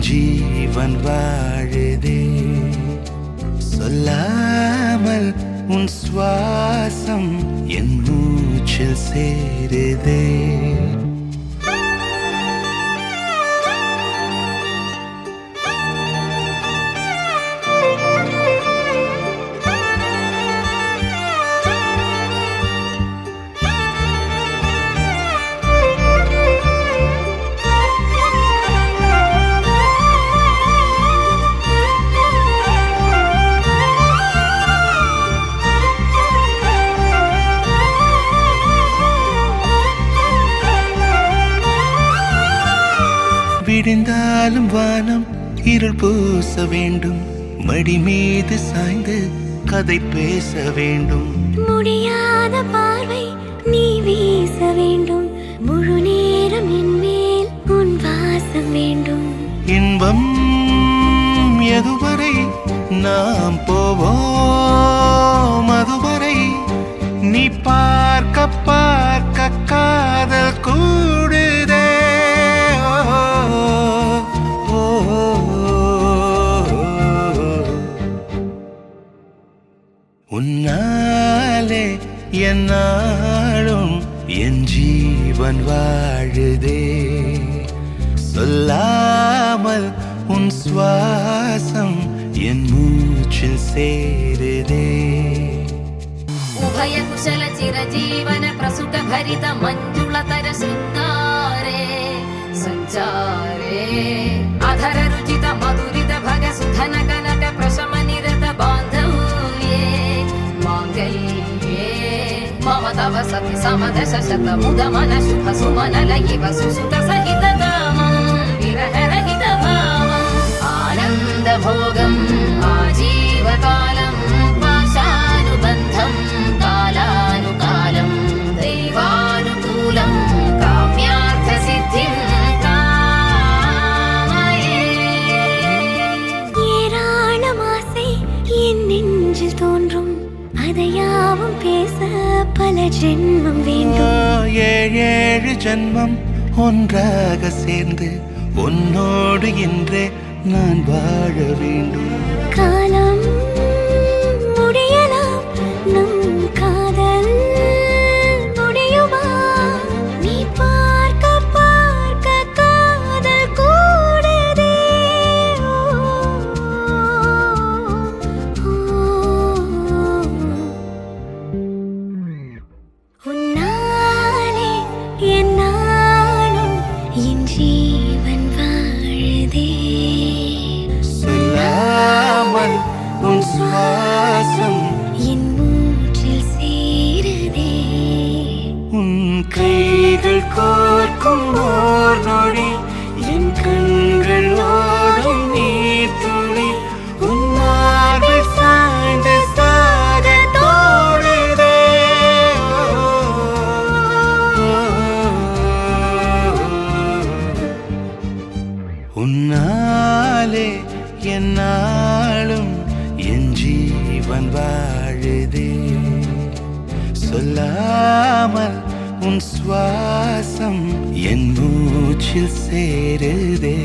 ஜீவன் வாழுதே. சொல்லாமல் உன் சுவாசம் என் மூச்சில் சேருதே. விடிந்தாலும் வானம் இருள் பூச வேண்டும். மடி மீது சாய்ந்து கதை பேச வேண்டும். முடியாத பார்வை நீ வீச வேண்டும். முழு நேரம் என் மேல் உன் வாசம் வேண்டும். இன்பம் எதுவரை நாம் போவோம் அதுவரை நீ பார்க்க பார்க்க காதல் கூடுதே. உன்னாலே என்னாலும் என் ஜீவன் வாழுதே. சொல்லாமல் உன் சுவாசம் என் மூச்சில் சேருதே. उभय कुशल चिरजीवन प्रसुख भरित मंजुलतर शृंगारे संचारे अधर रुचित मधुरित भग सुधन कनक प्रशम निरत बांधव्ये मांगल्ये मम तव सति समदश शत मुद मन शुभ सुमन लयिव सुसुत सहित कामं विरह रहित भावं आनंद भोगं आजीवकालं पाशानुबन्धं कालानुकालं दैवानुकूलं काम्यार्थ सिद्धिं कामये. ஏராளம் ஆசை என் நெஞ்சில் தோன்றும். அதையாவும் பேச பல ஜென்மம் வேண்டும். ஏழு ஜென்மம் ஒன்றாக சேர்ந்து உன்னோடு இன்றே நான் வாழ வேண்டும். காலம் முடியலாம் நம் காதல் முடியுமா? நீ பார்க்க பார்க்க காதல் கூடுதே. உன்னாலே என்னாலும் என் ஜீவன் வாழுதே. சொல்லாமல் உன் சுவாசம் என் மூச்சில் சேருதே. உன் கைகள் கோர்க்கும் ஓர் நொடி என் கண்கள் ஓடும் நீர் துளி உன் மார்பில் சாய்ந்து சாக தோடுதே. உன்னாலே என்னாலும் என் ஜீவன் வாழுதே. சொல்லாமல் உன் சுவாசம் என் மூச்சில் சேருதே.